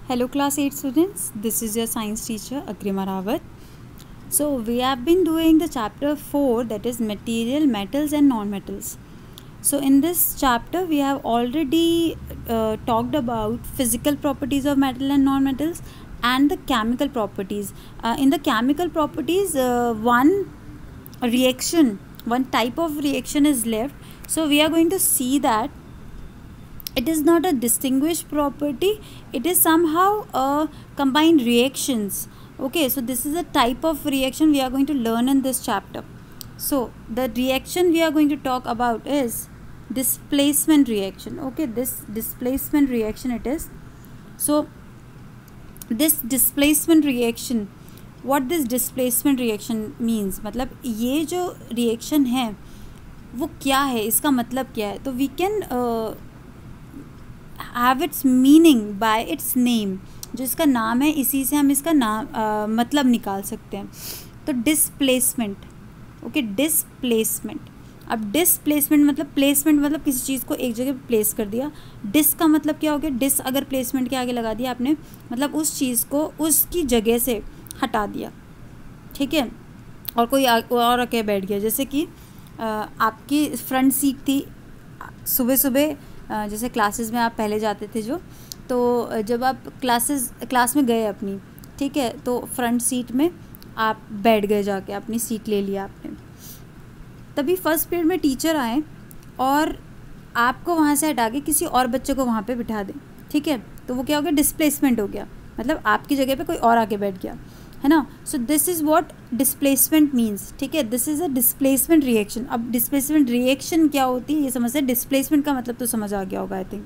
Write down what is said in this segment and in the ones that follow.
Hello class 8 students, this is your science teacher Agrima Rawat. So we have been doing the chapter 4, that is material, metals and non-metals. So in this chapter we have already talked about physical properties of metal and non-metals and the chemical properties. In the chemical properties one type of reaction is left. So we are going to see that it is not a distinguished property, it is somehow a combined reactions. Okay, so this is a type of reaction we are going to learn in this chapter. So the reaction we are going to talk about is displacement reaction. Okay, this displacement reaction it is. So this displacement reaction, what this displacement reaction means, मतलब ये जो reaction है वो क्या है, इसका मतलब क्या है, तो we can have its meaning by its name. जो इसका नाम है इसी से हम इसका नाम मतलब निकाल सकते हैं. तो डिस्प्लेसमेंट, ओके, डिस्प्लेसमेंट. अब डिस्प्लेसमेंट मतलब प्लेसमेंट मतलब किसी चीज़ को एक जगह प्लेस कर दिया. डिस का मतलब क्या हो गया, डिस अगर प्लेसमेंट के आगे लगा दिया आपने, मतलब उस चीज़ को उसकी जगह से हटा दिया. ठीक है, और कोई और आके बैठ गया. जैसे कि आपकी फ्रंट सीट थी, सुबह सुबह जैसे क्लासेस में आप पहले जाते थे जो, तो जब आप क्लास में गए अपनी, ठीक है, तो फ्रंट सीट में आप बैठ गए, जाके अपनी सीट ले लिया आपने. तभी फर्स्ट पीरियड में टीचर आए और आपको वहाँ से हटा के किसी और बच्चे को वहाँ पे बिठा दें. ठीक है, तो वो क्या हो गया, डिस्प्लेसमेंट हो गया, मतलब आपकी जगह पे कोई और आके बैठ गया, है ना. So this is what displacement means. ठीक है, this is a displacement reaction. अब डिस्प्लेसमेंट रिएक्शन क्या होती है ये समझते हैं. डिस्प्लेसमेंट का मतलब तो समझ आ गया होगा I think.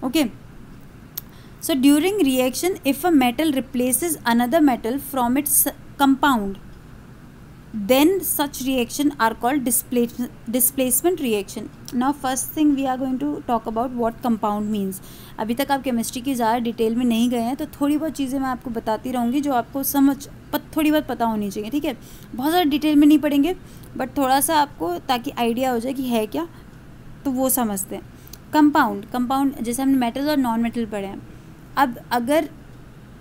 Okay, so during reaction if a metal replaces another metal from its compound, then such reaction are called displacement reaction. Now first thing we are going to talk about what compound means. अभी तक आप chemistry की ज़्यादा detail में नहीं गए हैं, तो थोड़ी बहुत चीज़ें मैं आपको बताती रहूँगी जो आपको थोड़ी बहुत पता होनी चाहिए. ठीक है, बहुत ज़्यादा डिटेल में नहीं पढ़ेंगे, बट थोड़ा सा आपको ताकि आइडिया हो जाए कि है क्या, तो वो समझते हैं. कंपाउंड जैसे हमने मेटल और नॉन मेटल पढ़े हैं. अब अगर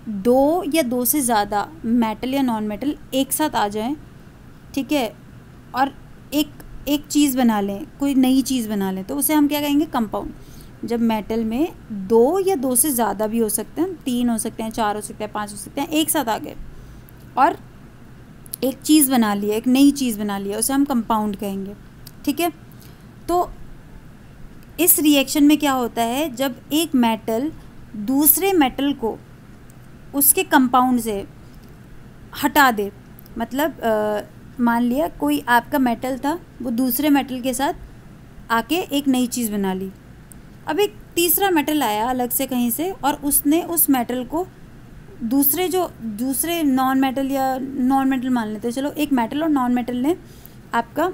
दो या दो से ज़्यादा मेटल या नॉन मेटल एक साथ आ जाएँ, ठीक है, और एक चीज़ बना लें, कोई नई चीज़ बना लें, तो उसे हम क्या कहेंगे, कंपाउंड. जब मेटल में दो या दो से ज़्यादा भी हो सकते हैं, 3 हो सकते हैं, 4 हो सकते हैं, 5 हो सकते हैं, एक साथ आ गए और एक चीज़ बना लिया, एक नई चीज़ बना लिया, उसे हम कंपाउंड कहेंगे. ठीक है, तो इस रिएक्शन में क्या होता है, जब एक मेटल दूसरे मेटल को उसके कंपाउंड से हटा दे, मतलब मान लिया कोई आपका मेटल था, वो दूसरे मेटल के साथ आके एक नई चीज़ बना ली. अब एक तीसरा मेटल आया अलग से कहीं से और उसने उस मेटल को दूसरे नॉन मेटल या नॉन मेटल मान लेते हैं, चलो एक मेटल और नॉन मेटल ने आपका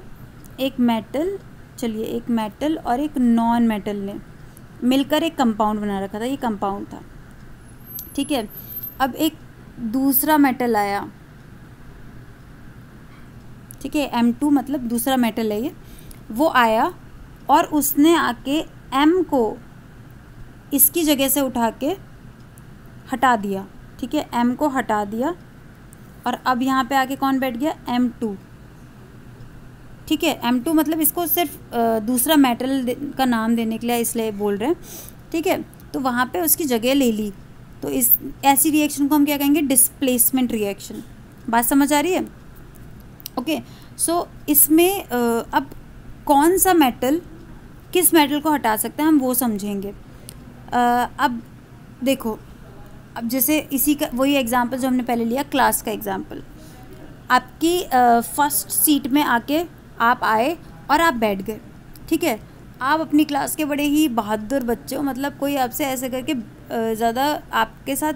एक मेटल और एक नॉन मेटल ने मिलकर एक कंपाउंड बना रखा था, ये कंपाउंड था. ठीक है, अब एक दूसरा मेटल आया, ठीक है, M2 मतलब दूसरा मेटल है ये, वो आया और उसने आके M को इसकी जगह से उठा के हटा दिया. ठीक है, M को हटा दिया और अब यहाँ पे आके कौन बैठ गया, M2. ठीक है, M2 मतलब इसको सिर्फ दूसरा मेटल का नाम देने के लिए इसलिए बोल रहे हैं. ठीक है, तो वहाँ पे उसकी जगह ले ली, तो ऐसी रिएक्शन को हम क्या कहेंगे, डिस्प्लेसमेंट रिएक्शन. बात समझ आ रही है. ओके, सो इसमें अब कौन सा मेटल किस मेटल को हटा सकता है हम वो समझेंगे. अब देखो, अब जैसे इसी का वही एग्जांपल जो हमने पहले लिया, क्लास का एग्जांपल. आपकी फर्स्ट सीट में आके आप आए और आप बैठ गए. ठीक है, आप अपनी क्लास के बड़े ही बहादुर बच्चे हो, मतलब कोई आपसे ऐसे करके ज़्यादा आपके साथ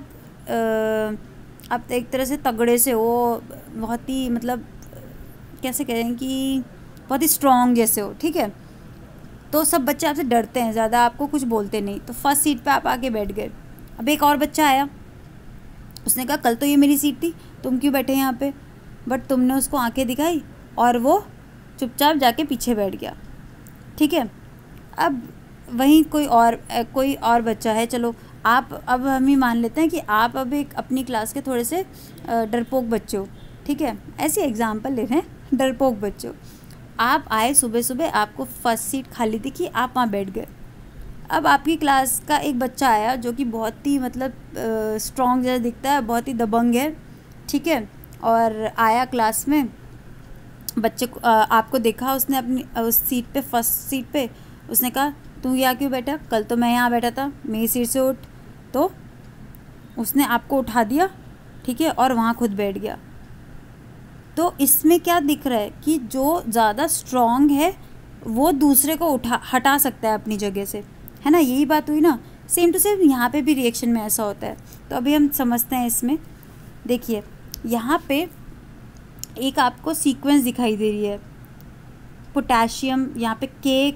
आप एक तरह से तगड़े से हो, बहुत ही मतलब कैसे कहें कि बहुत ही स्ट्रॉन्ग जैसे हो. ठीक है, तो सब बच्चे आपसे डरते हैं, ज़्यादा आपको कुछ बोलते नहीं. तो फर्स्ट सीट पे आप आके बैठ गए. अब एक और बच्चा आया, उसने कहा कल तो ये मेरी सीट थी, तुम क्यों बैठे यहाँ पे, बट तुमने उसको आंखें दिखाई और वो चुपचाप जाके पीछे बैठ गया. ठीक है, अब वहीं कोई और बच्चा है, चलो आप अब हम ही मान लेते हैं कि आप अब एक अपनी क्लास के थोड़े से डरपोक बच्चे हो, ठीक है, ऐसी एग्जांपल ले रहे हैं, डरपोक बच्चे हो। आप आए सुबह सुबह, आपको फर्स्ट सीट खाली दिखी, आप वहाँ बैठ गए। अब आपकी क्लास का एक बच्चा आया जो कि बहुत ही मतलब स्ट्रॉन्ग जैसा दिखता है, बहुत ही दबंग है, ठीक है, और आया क्लास में, बच्चे को आपको देखा, उसने अपनी उस सीट पे, फर्स्ट सीट पे, उसने कहा तू यहाँ क्यों बैठा, कल तो मैं यहाँ बैठा था, मेरी सीट से उठ। तो उसने आपको उठा दिया, ठीक है, और वहाँ खुद बैठ गया। तो इसमें क्या दिख रहा है कि जो ज़्यादा स्ट्रॉन्ग है वो दूसरे को हटा सकता है अपनी जगह से, है ना, यही बात हुई ना। सेम टू सेम यहाँ पे भी रिएक्शन में ऐसा होता है। तो अभी हम समझते हैं इसमें। देखिए यहाँ पे एक आपको सीक्वेंस दिखाई दे रही है, पोटेशियम, यहाँ पे के,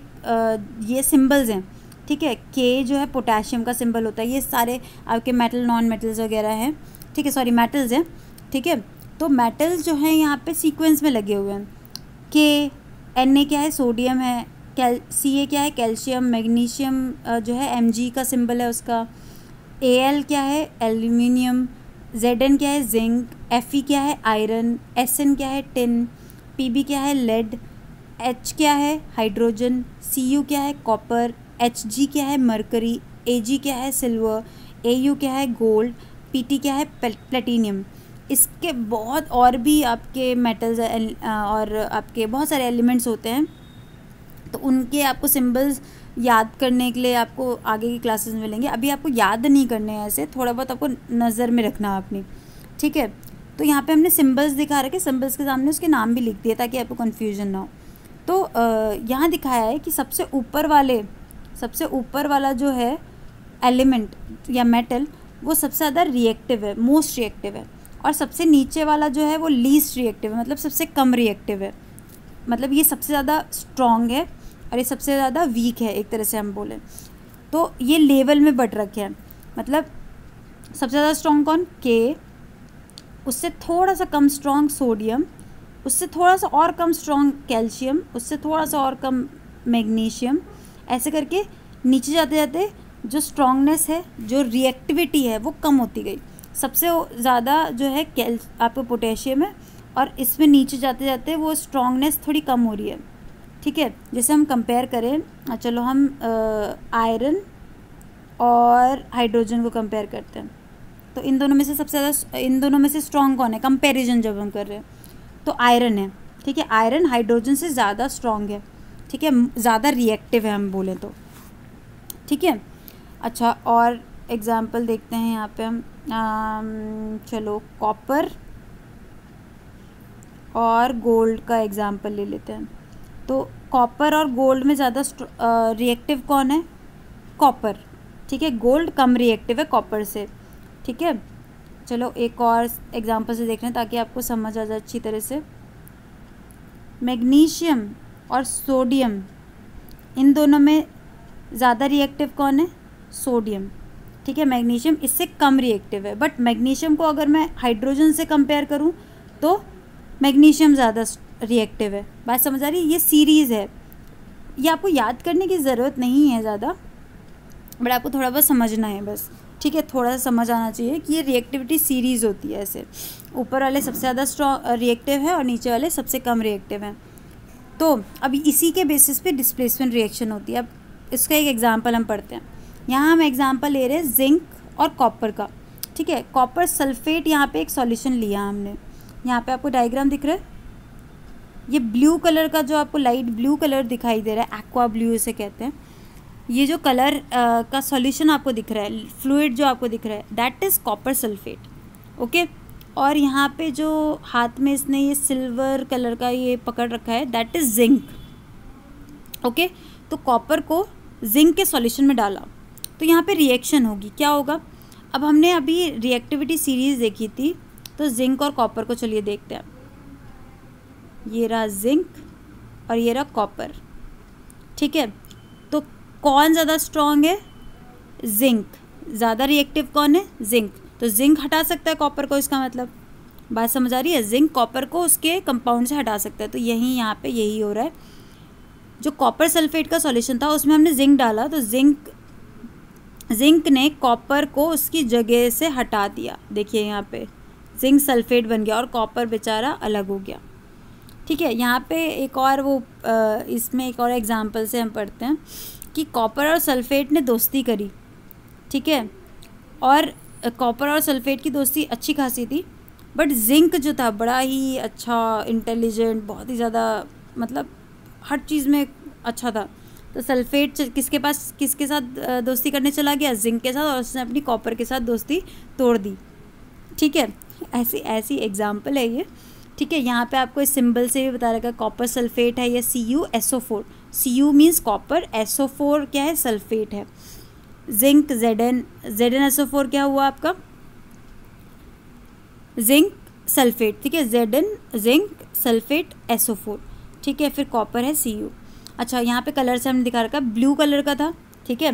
ये सिंबल्स हैं, ठीक है, के जो है पोटेशियम का सिंबल होता है, ये सारे आपके मेटल, नॉन मेटल्स वगैरह हैं, ठीक है, सॉरी मेटल्स हैं, ठीक है। तो मेटल्स जो हैं यहाँ पे सीक्वेंस में लगे हुए हैं। के, Na क्या है, सोडियम है, Ca क्या है, कैल्शियम, मैग्नीशियम जो है Mg का सिंबल है उसका, Al क्या है, एल्यूमिनियम, Zn क्या है, जिंक, Fe क्या है, आयरन, Sn क्या है, टिन, Pb क्या है, लेड, H क्या है, हाइड्रोजन, Cu क्या है, कॉपर, Hg क्या है, मरकरी, Ag क्या है, सिल्वर, Au क्या है, गोल्ड, Pt क्या है, प्लेटिनियम। इसके बहुत और भी आपके मेटल्स और आपके बहुत सारे एलिमेंट्स होते हैं, तो उनके आपको सिंबल्स याद करने के लिए आपको आगे की क्लासेस में मिलेंगे। अभी आपको याद नहीं करने हैं, ऐसे थोड़ा बहुत आपको नज़र में रखना अपनी, ठीक है। तो यहाँ पे हमने सिंबल्स दिखा रखे, सिंबल्स के सामने उसके नाम भी लिख दिए ताकि आपको कन्फ्यूजन ना हो। तो यहाँ दिखाया है कि सबसे ऊपर वाला जो है एलिमेंट या मेटल, वो सबसे ज़्यादा रिएक्टिव है, मोस्ट रिएक्टिव है, और सबसे नीचे वाला जो है वो लीस्ट रिएक्टिव है, मतलब सबसे कम रिएक्टिव है। मतलब ये सबसे ज़्यादा स्ट्रॉन्ग है और ये सबसे ज़्यादा वीक है, एक तरह से हम बोलें तो। ये लेवल में बट रखे हैं, मतलब सबसे ज़्यादा स्ट्रॉन्ग कौन, के, उससे थोड़ा सा कम स्ट्रॉन्ग सोडियम, उससे थोड़ा सा और कम स्ट्रॉन्ग कैल्शियम, उससे थोड़ा सा और कम मैग्नीशियम, ऐसे करके नीचे जाते जाते जो स्ट्रॉन्गनेस है, जो रिएक्टिविटी है, वो कम होती गई। सबसे ज़्यादा जो है आपको पोटेशियम है, और इसमें नीचे जाते जाते वो स्ट्रॉन्गनेस थोड़ी कम हो रही है, ठीक है। जैसे हम कंपेयर करें, चलो हम आयरन और हाइड्रोजन को कंपेयर करते हैं, तो इन दोनों में से सबसे ज़्यादा, इन दोनों में से स्ट्रॉन्ग कौन है, कंपैरिजन जब हम कर रहे हैं तो आयरन है, ठीक है। आयरन हाइड्रोजन से ज़्यादा स्ट्रॉन्ग है, ठीक है, ज़्यादा रिएक्टिव है हम बोलें तो, ठीक है। अच्छा, और एग्जाम्पल देखते हैं यहाँ पे हम, चलो कॉपर और गोल्ड का एग्जाम्पल ले लेते हैं। तो कॉपर और गोल्ड में ज़्यादा रिएक्टिव कौन है, कॉपर, ठीक है। गोल्ड कम रिएक्टिव है कॉपर से, ठीक है। चलो एक और एग्जांपल से देख रहे हैं ताकि आपको समझ आ जाए अच्छी तरह से। मैग्नीशियम और सोडियम, इन दोनों में ज़्यादा रिएक्टिव कौन है, सोडियम, ठीक है। मैग्नीशियम इससे कम रिएक्टिव है, बट मैग्नीशियम को अगर मैं हाइड्रोजन से कंपेयर करूं तो मैग्नीशियम ज़्यादा रिएक्टिव है। बात समझ आ रही है, ये सीरीज़ है, ये आपको याद करने की ज़रूरत नहीं है ज़्यादा, बट आपको थोड़ा बहुत समझना है बस, ठीक है। थोड़ा सा समझ आना चाहिए कि ये रिएक्टिविटी सीरीज़ होती है, ऐसे ऊपर वाले सबसे ज़्यादा स्ट्रॉन्ग रिएक्टिव है और नीचे वाले सबसे कम रिएक्टिव हैं। तो अभी इसी के बेसिस पे डिस्प्लेसमेंट रिएक्शन होती है। अब इसका एक एग्जांपल हम पढ़ते हैं। यहाँ हम एग्जांपल ले रहे हैं जिंक और कॉपर का, ठीक है। कॉपर सल्फेट, यहाँ पे एक सॉल्यूशन लिया हमने, यहाँ पे आपको डायग्राम दिख रहा है, ये ब्लू कलर का जो आपको लाइट ब्लू कलर दिखाई दे रहा है, एक्वा ब्लू इसे कहते हैं, ये जो कलर का सॉल्यूशन आपको दिख रहा है, फ्लूइड जो आपको दिख रहा है, that is copper sulphate, okay. और यहाँ पे जो हाथ में इसने ये सिल्वर कलर का ये पकड़ रखा है, दैट इज़ जिंक, ओके। तो कॉपर को जिंक के सॉल्यूशन में डाला तो यहाँ पे रिएक्शन होगी, क्या होगा। अब हमने अभी रिएक्टिविटी सीरीज़ देखी थी, तो जिंक और कॉपर को चलिए देखते हैं। ये रहा जिंक और ये रहा कॉपर, ठीक है। तो कौन ज़्यादा स्ट्रॉन्ग है, जिंक। ज़्यादा रिएक्टिव कौन है, जिंक। तो जिंक हटा सकता है कॉपर को, इसका मतलब बात समझ आ रही है, जिंक कॉपर को उसके कंपाउंड से हटा सकता है। तो यही यहाँ पे यही हो रहा है, जो कॉपर सल्फेट का सॉल्यूशन था उसमें हमने जिंक डाला, तो जिंक जिंक ने कॉपर को उसकी जगह से हटा दिया। देखिए यहाँ पे जिंक सल्फेट बन गया और कॉपर बेचारा अलग हो गया। ठीक है, यहाँ पे एक और वो इसमें एक और एग्जांपल से हम पढ़ते हैं कि कॉपर और सल्फेट ने दोस्ती करी। ठीक है, और कॉपर और सल्फेट की दोस्ती अच्छी खासी थी, बट जिंक जो था बड़ा ही अच्छा, इंटेलिजेंट, बहुत ही ज़्यादा, मतलब हर चीज़ में अच्छा था। तो सल्फेट किसके साथ दोस्ती करने चला गया? जिंक के साथ, और उसने अपनी कॉपर के साथ दोस्ती तोड़ दी। ठीक है, ऐसी एग्जाम्पल है ये। ठीक है, यहाँ पे आपको इस सिंबल से भी बता रखा है कॉपर सल्फेट है, ये CuSO4। Cu means copper, SO4 क्या है? सल्फेट है। जिंक ZnSO4 क्या हुआ आपका? Zinc sulphate. ठीक है, Zn जिंक सल्फेट SO4। ठीक है, फिर कॉपर है Cu। अच्छा, यहाँ पे कलर से हमने दिखा रखा है, ब्लू कलर का था। ठीक है,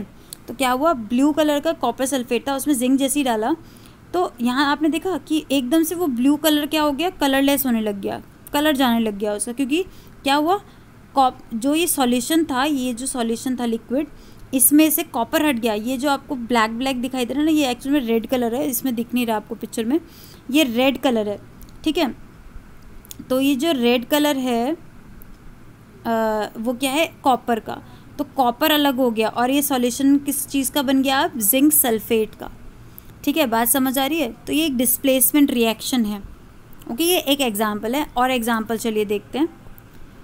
तो क्या हुआ? ब्लू कलर का कॉपर सल्फेट था, उसमें जिंक जैसी डाला, तो यहाँ आपने देखा कि एकदम से वो ब्लू कलर क्या हो गया? कलरलेस होने लग गया, कलर जाने लग गया उसका। क्योंकि क्या हुआ? जो ये सॉल्यूशन था, ये जो सॉल्यूशन था लिक्विड, इसमें से कॉपर हट गया। ये जो आपको ब्लैक ब्लैक दिखाई दे रहा है ना, ये एक्चुअली में रेड कलर है, इसमें दिख नहीं रहा आपको पिक्चर में, ये रेड कलर है। ठीक है, तो ये जो रेड कलर है वो क्या है? कॉपर का। तो कॉपर अलग हो गया और ये सॉल्यूशन किस चीज़ का बन गया? अब जिंक सल्फेट का। ठीक है, बात समझ आ रही है? तो ये एक डिस्प्लेसमेंट रिएक्शन है। ओके, ये एक एग्जांपल है, और एग्जांपल चलिए देखते हैं।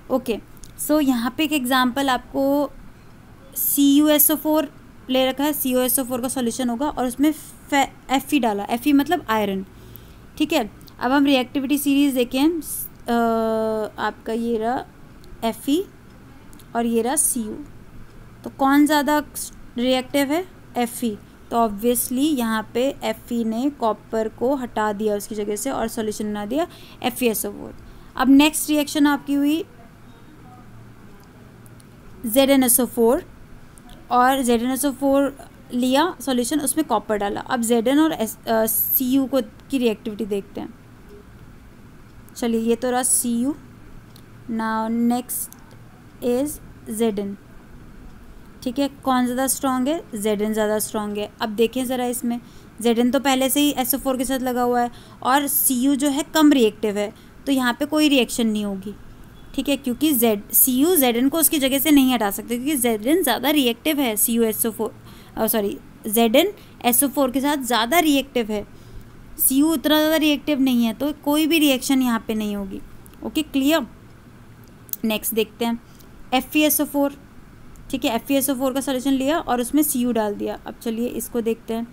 ओके, सो यहाँ पे एक एग्जांपल आपको CuSO4 ले रखा है, CuSO4 का सॉल्यूशन होगा और उसमें Fe डाला, Fe मतलब आयरन। ठीक है, अब हम रिएक्टिविटी सीरीज देखें, आपका ये रहा Fe और ये रहा Cu, तो कौन ज़्यादा रिएक्टिव है? Fe। तो ऑब्वियसली यहाँ पे Fe ने कॉपर को हटा दिया उसकी जगह से और सॉल्यूशन बना दिया FeSO4। अब नेक्स्ट रिएक्शन आपकी हुई ZnSO4, और ZnSO4 लिया सॉल्यूशन, उसमें कॉपर डाला। अब Zn और Cu को की रिएक्टिविटी देखते हैं। चलिए, ये तो रहा Cu, now next is Zn। ठीक है, कौन ज़्यादा स्ट्रॉन्ग है? Zn ज़्यादा स्ट्रॉन्ग है। अब देखें ज़रा, इसमें Zn तो पहले से ही SO4 के साथ लगा हुआ है और Cu जो है कम रिएक्टिव है, तो यहाँ पे कोई रिएक्शन नहीं होगी। ठीक है, क्योंकि Cu Zn को उसकी जगह से नहीं हटा सकते, क्योंकि Zn ज़्यादा रिएक्टिव है, Zn SO4 के साथ ज़्यादा रिएक्टिव है, Cu उतना ज़्यादा रिएक्टिव नहीं है, तो कोई भी रिएक्शन यहाँ पे नहीं होगी। Okay, clear? नेक्स्ट देखते हैं FeSO4। ठीक है, FeSO4 का सॉल्यूशन लिया और उसमें Cu डाल दिया। अब चलिए इसको देखते हैं,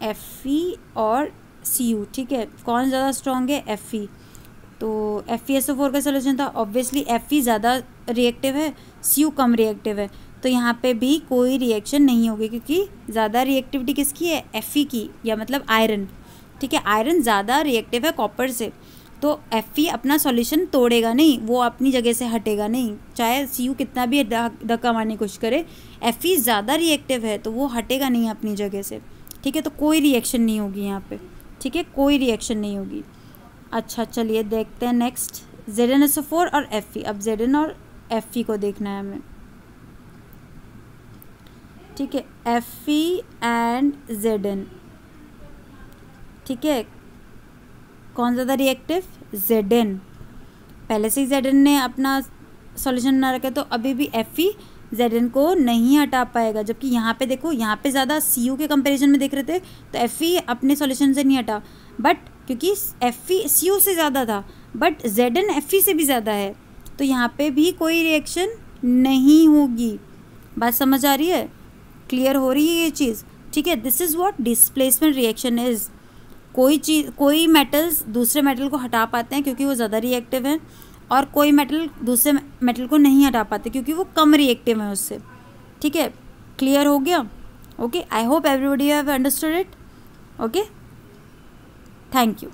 Fe और Cu। ठीक है, कौन ज़्यादा स्ट्रॉन्ग है? Fe। तो FeSO4 का सॉल्यूशन था, ऑब्वियसली Fe ज़्यादा रिएक्टिव है, Cu कम रिएक्टिव है, तो यहाँ पे भी कोई रिएक्शन नहीं होगी, क्योंकि ज़्यादा रिएक्टिविटी किसकी है? Fe की, या मतलब आयरन। ठीक है, आयरन ज़्यादा रिएक्टिव है कॉपर से, तो Fe अपना सॉल्यूशन तोड़ेगा नहीं, वो अपनी जगह से हटेगा नहीं, चाहे Cu कितना भी धक्का मारने की कोशिश करे, Fe ज़्यादा रिएक्टिव है तो वो हटेगा नहीं अपनी जगह से। ठीक है, तो कोई रिएक्शन नहीं होगी यहाँ पे। ठीक है, कोई रिएक्शन नहीं होगी। अच्छा, चलिए देखते हैं नेक्स्ट ZnSO4 और Fe। अब Zn और Fe को देखना है हमें। ठीक है, Fe एंड Zn। ठीक है, कौन ज़्यादा रिएक्टिव? Zn। पहले से ही Zn ने अपना सॉल्यूशन बना रखा है, तो अभी भी Fe Zn को नहीं हटा पाएगा। जबकि यहाँ पे देखो, यहाँ पे ज़्यादा Cu के कंपैरिजन में देख रहे थे तो Fe अपने सॉल्यूशन से नहीं हटा, बट क्योंकि Fe Cu से ज़्यादा था, बट Zn Fe से भी ज़्यादा है, तो यहाँ पे भी कोई रिएक्शन नहीं होगी। बात समझ आ रही है? क्लियर हो रही है ये चीज़? ठीक है, this is what displacement reaction is. कोई मेटल्स दूसरे मेटल को हटा पाते हैं क्योंकि वो ज़्यादा रिएक्टिव है, और कोई मेटल दूसरे मेटल को नहीं हटा पाते क्योंकि वो कम रिएक्टिव है उससे। ठीक है, क्लियर हो गया? Okay, I hope everybody have understood it. Okay, thank you.